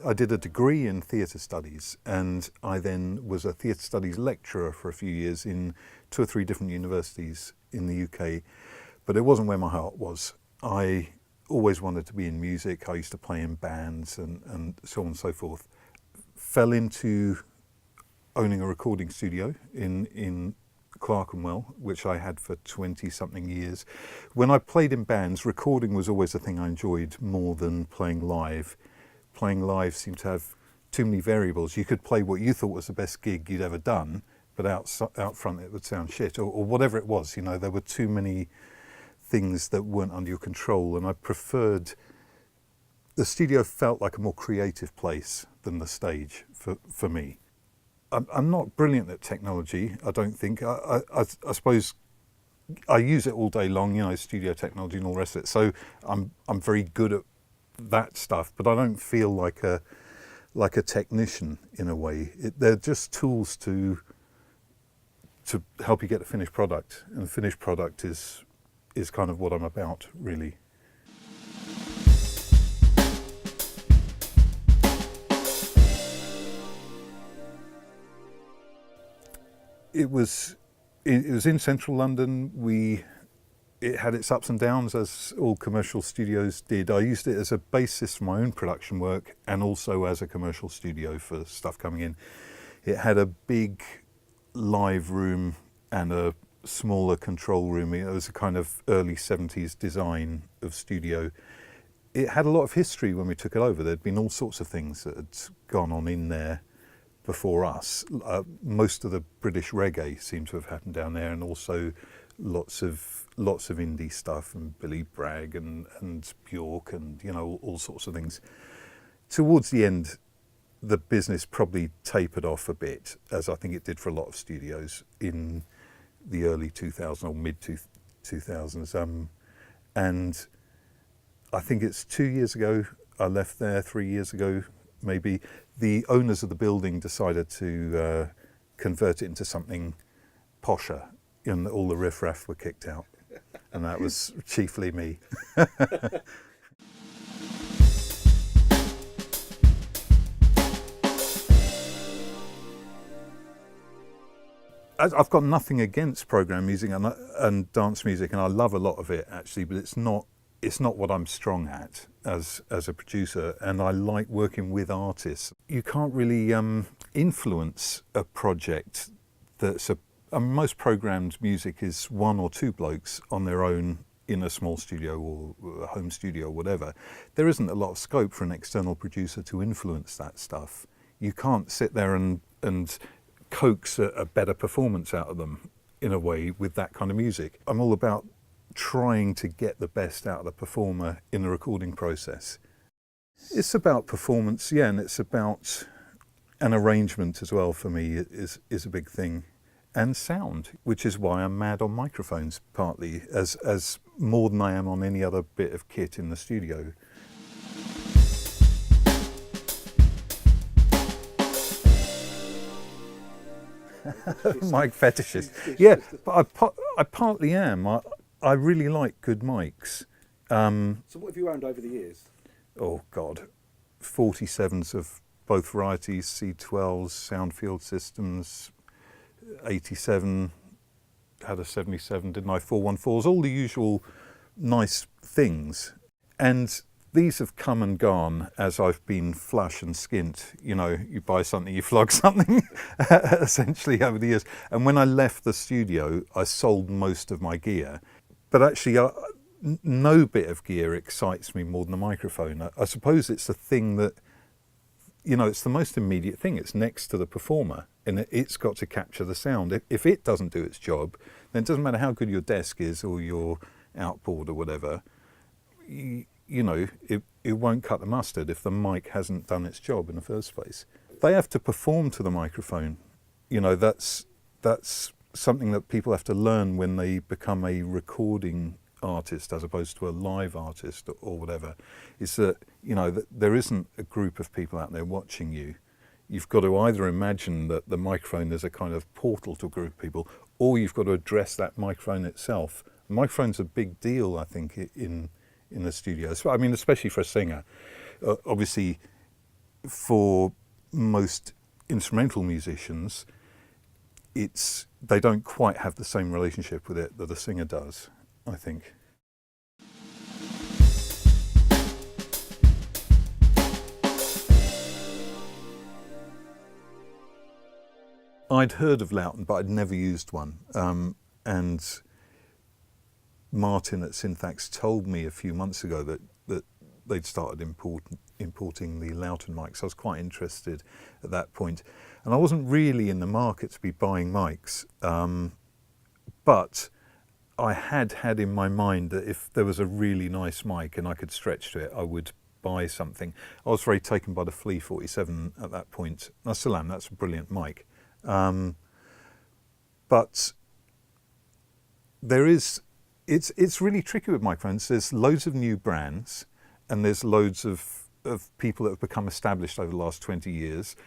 I did a degree in theatre studies, and I then was a theatre studies lecturer for a few years in 2 or 3 different universities in the UK, but it wasn't where my heart was. I always wanted to be in music. I used to play in bands and so on and so forth. Fell into owning a recording studio in Clerkenwell, which I had for 20-something years. When I played in bands, recording was always the thing I enjoyed more than playing live. Playing live seemed to have too many variables. You could play what you thought was the best gig you'd ever done, but out front it would sound shit, or whatever it was. You know, there were too many things that weren't under your control, and I preferred... The studio felt like a more creative place than the stage for me. I'm not brilliant at technology, I don't think. I suppose I use it all day long, you know, studio technology and all the rest of it. So I'm very good at that stuff, but I don't feel like a technician in a way. They're just tools to help you get the finished product, and the finished product is kind of what I'm about, really. It was in central London. It had its ups and downs, as all commercial studios did. I used it as a basis for my own production work and also as a commercial studio for stuff coming in. It had a big live room and a smaller control room. It was a kind of early 70s design of studio. It had a lot of history when we took it over. There'd been all sorts of things that had gone on in there before us. Most of the British reggae seemed to have happened down there, and also lots of indie stuff, and Billy Bragg and Bjork, and you know, all sorts of things. Towards the end, the business probably tapered off a bit, as I think it did for a lot of studios in the early 2000s or mid 2000s. And I think it's 2 years ago I left there, 3 years ago maybe. The owners of the building decided to convert it into something posher, and all the riffraff were kicked out, and that was chiefly me. I've got nothing against program music and dance music, and I love a lot of it actually, but it's not what I'm strong at as a producer, and I like working with artists. You can't really influence a project that's most programmed music is 1 or 2 blokes on their own in a small studio or a home studio or whatever. There isn't a lot of scope for an external producer to influence that stuff. You can't sit there and coax a better performance out of them in a way with that kind of music. I'm all about trying to get the best out of the performer in the recording process. It's about performance, yeah, and it's about an arrangement as well. For me is a big thing, and sound, which is why I'm mad on microphones, partly as more than I am on any other bit of kit in the studio. Mic fetishes. Yeah, but I partly am. I really like good mics. So what have you owned over the years? Oh God, 47s of both varieties, C12s, Soundfield systems, 87, had a 77, didn't I, 414s, all the usual nice things. And these have come and gone as I've been flush and skint. You know, you buy something, you flog something, essentially over the years. And when I left the studio, I sold most of my gear. But actually, no bit of gear excites me more than a microphone. I suppose it's the thing that, you know, it's the most immediate thing. It's next to the performer, and it's got to capture the sound. If it doesn't do its job, then it doesn't matter how good your desk is or your outboard or whatever. You know, it won't cut the mustard if the mic hasn't done its job in the first place. They have to perform to the microphone. You know, that's something that people have to learn when they become a recording artist as opposed to a live artist or whatever, is that, you know, that there isn't a group of people out there watching you. You've got to either imagine that the microphone is a kind of portal to a group of people, or you've got to address that microphone itself. The microphone's a big deal, I think, in the studio. So, I mean, especially for a singer. Obviously, for most instrumental musicians, they don't quite have the same relationship with it that a singer does, I think. I'd heard of Lauten, but I'd never used one. And Martin at Synthax told me a few months ago that they'd started importing the Lauten mics. I was quite interested at that point. And I wasn't really in the market to be buying mics, but I had in my mind that if there was a really nice mic and I could stretch to it, I would buy something. I was very taken by the FC-387 at that point. I still am, that's a brilliant mic. But it's really tricky with microphones. There's loads of new brands and there's loads of people that have become established over the last 20 years,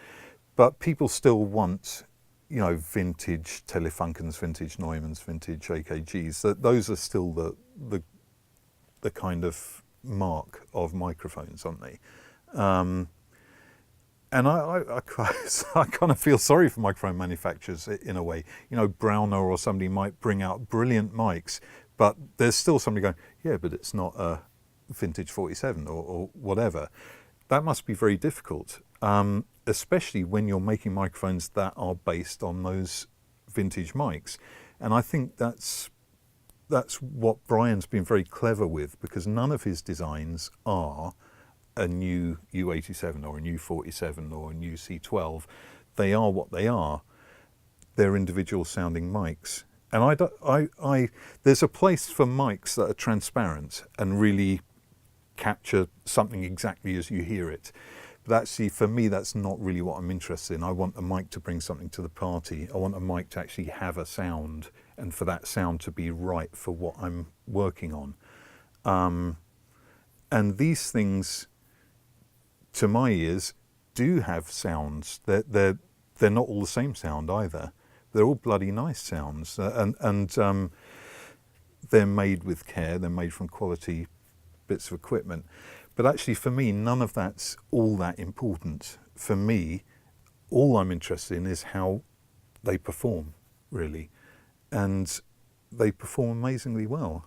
but people still want, you know, vintage Telefunkens, vintage Neumanns, vintage AKGs. Those are still the kind of mark of microphones, aren't they? And I kind of feel sorry for microphone manufacturers in a way. You know, Browner or somebody might bring out brilliant mics, but there's still somebody going, yeah, but it's not a vintage 47 or whatever. That must be very difficult, especially when you're making microphones that are based on those vintage mics. And I think that's what Brian's been very clever with, because none of his designs are a new U87 or a new 47 or a new C12. They are what they are. They're individual sounding mics. And there's a place for mics that are transparent and really capture something exactly as you hear it. But actually, for me, that's not really what I'm interested in. I want a mic to bring something to the party. I want a mic to actually have a sound, and for that sound to be right for what I'm working on. And these things, to my ears, do have sounds. They're not all the same sound either. They're all bloody nice sounds, and they're made with care. They're made from quality bits of equipment. But actually, for me, none of that's all that important. For me, all I'm interested in is how they perform, really, and they perform amazingly well.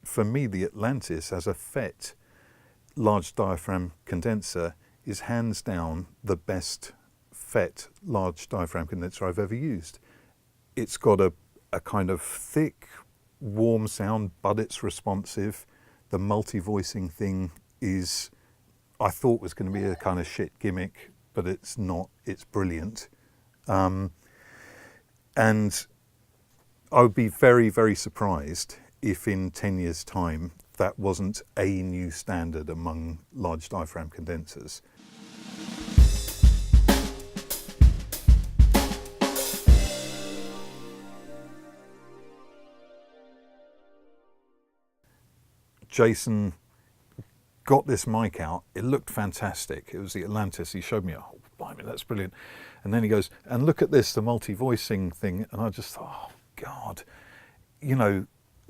For me, the Atlantis as a FET large diaphragm condenser is hands down the best FET large diaphragm condenser I've ever used. It's got a kind of thick, warm sound, but it's responsive. The multi-voicing thing I thought was going to be a kind of shit gimmick, but it's not. It's brilliant. And I would be very, very surprised if in 10 years' time that wasn't a new standard among large diaphragm condensers. Jason got this mic out. It looked fantastic. It was the Atlantis. He showed me, oh, blimey, that's brilliant. And then he goes, and look at this, the multi-voicing thing. And I just thought, oh, God, you know,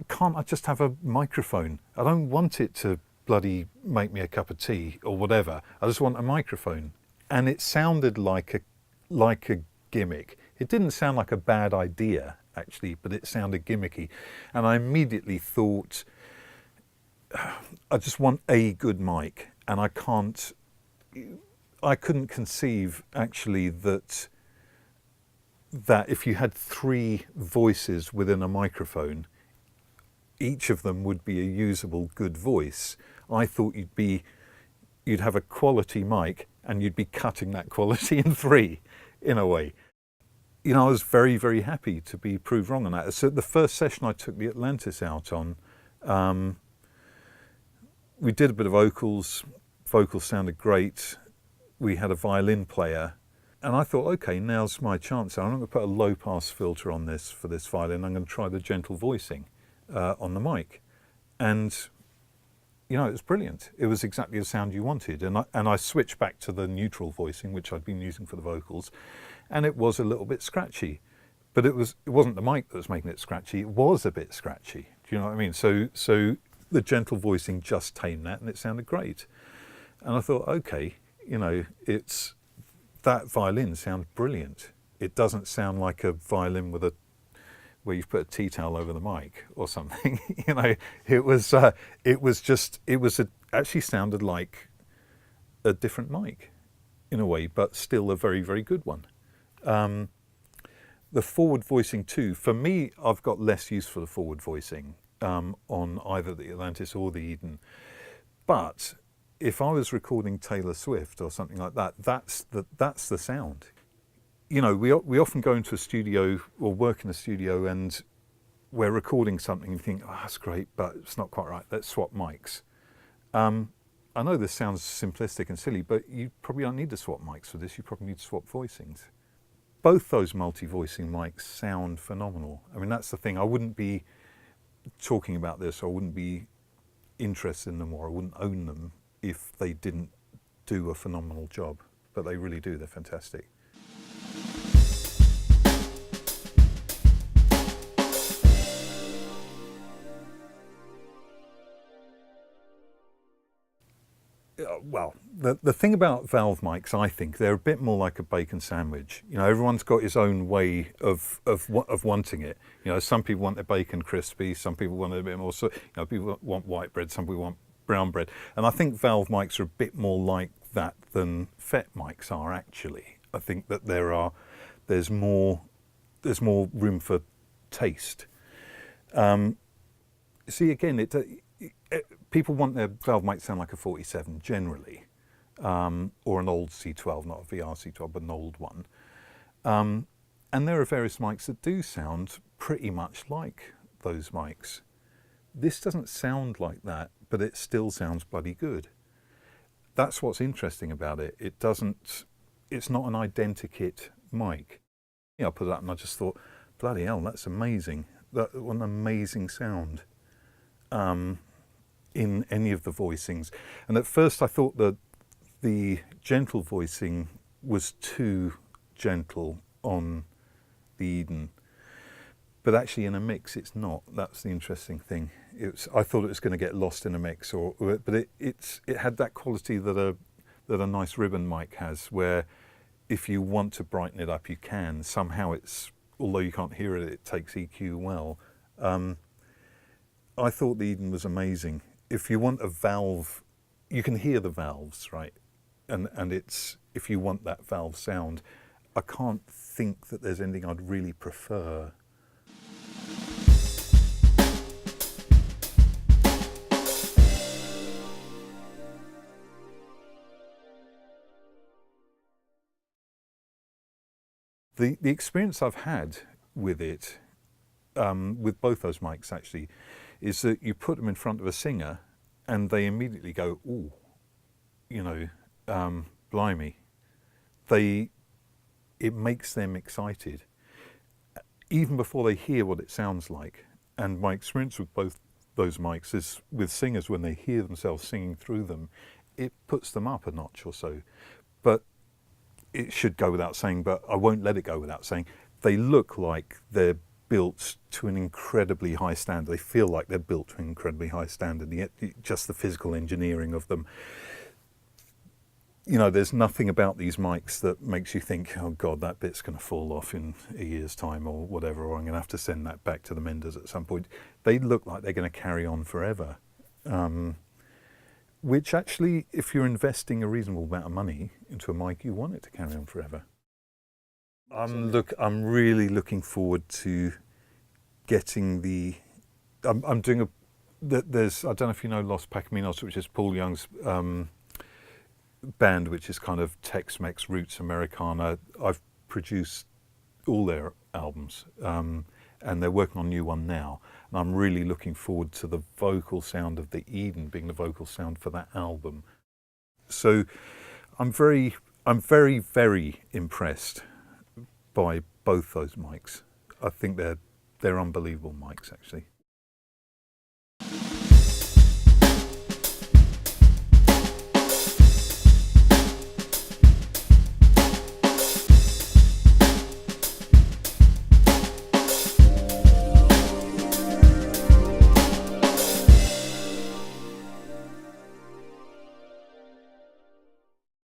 can't I just have a microphone? I don't want it to bloody make me a cup of tea or whatever. I just want a microphone. And it sounded like a gimmick. It didn't sound like a bad idea, actually, but it sounded gimmicky. And I immediately thought, I just want a good mic, and I couldn't conceive actually that if you had 3 voices within a microphone, each of them would be a usable good voice. I thought you'd have a quality mic and you'd be cutting that quality in 3 in a way. You know, I was very, very happy to be proved wrong on that. So the first session I took the Atlantis out on, we did a bit of vocals sounded great. We had a violin player, and I thought, okay, now's my chance. I'm going to put a low pass filter on this for this violin. I'm going to try the gentle voicing on the mic. And, you know, it was brilliant. It was exactly the sound you wanted. And I switched back to the neutral voicing, which I'd been using for the vocals, and it was a little bit scratchy. But it wasn't the mic that was making it scratchy. It was a bit scratchy. Do you know what I mean? So the gentle voicing just tamed that, and it sounded great. And I thought, okay, You know, it's that violin sounds brilliant. It doesn't sound like a violin with a where you've put a tea towel over the mic or something. You know, actually sounded like a different mic in a way, but still a very, very good one. The forward voicing too, for me, I've got less use for the forward voicing on either the Atlantis or the Eden. But if I was recording Taylor Swift or something like that, that's the sound. You know, we often go into a studio or work in a studio and we're recording something and you think, oh, that's great, but it's not quite right. Let's swap mics. I know this sounds simplistic and silly, but you probably don't need to swap mics for this. You probably need to swap voicings. Both those multi-voicing mics sound phenomenal. I mean, that's the thing. I wouldn't be talking about this, or I wouldn't be interested in them, or I wouldn't own them if they didn't do a phenomenal job. But they really do. They're fantastic. Well, the thing about valve mics, I think, they're a bit more like a bacon sandwich. You know, everyone's got his own way of wanting it. You know, some people want their bacon crispy, some people want it a bit more, so, you know, people want white bread, some people want brown bread. And I think valve mics are a bit more like that than FET mics are, actually. I think that there's more room for taste. See, again, people want their valve mic to sound like a 47 generally, or an old C12, not a VR C12, but an old one. And there are various mics that do sound pretty much like those mics. This doesn't sound like that, but it still sounds bloody good. That's what's interesting about it. It's not an identikit mic. You know, I put it up and I just thought, bloody hell, that's amazing. What an amazing sound. In any of the voicings. And at first I thought that the gentle voicing was too gentle on the Eden, but actually in a mix it's not. That's the interesting thing. I thought it was going to get lost in a mix, but it had that quality that a nice ribbon mic has, where if you want to brighten it up you can. Somehow although you can't hear it, it takes EQ well. I thought the Eden was amazing. If you want a valve, you can hear the valves, right? And if you want that valve sound, I can't think that there's anything I'd really prefer. The experience I've had with it, with both those mics actually, is that you put them in front of a singer and they immediately go, ooh, you know, blimey. It makes them excited, even before they hear what it sounds like. And my experience with both those mics is with singers, when they hear themselves singing through them, it puts them up a notch or so. But it should go without saying, but I won't let it go without saying, they look like they're built to an incredibly high standard. They feel like they're built to an incredibly high standard, yet just the physical engineering of them. You know, there's nothing about these mics that makes you think, oh God, that bit's going to fall off in a year's time or whatever, or I'm going to have to send that back to the menders at some point. They look like they're going to carry on forever. Which actually, if you're investing a reasonable amount of money into a mic, you want it to carry on forever. I'm really looking forward to getting I'm doing I don't know if you know Los Pacaminos, which is Paul Young's band, which is kind of Tex-Mex roots Americana. I've produced all their albums, and they're working on a new one now. And I'm really looking forward to the vocal sound of the Eden being the vocal sound for that album. So I'm very, very impressed by both those mics. I think they're unbelievable mics, actually.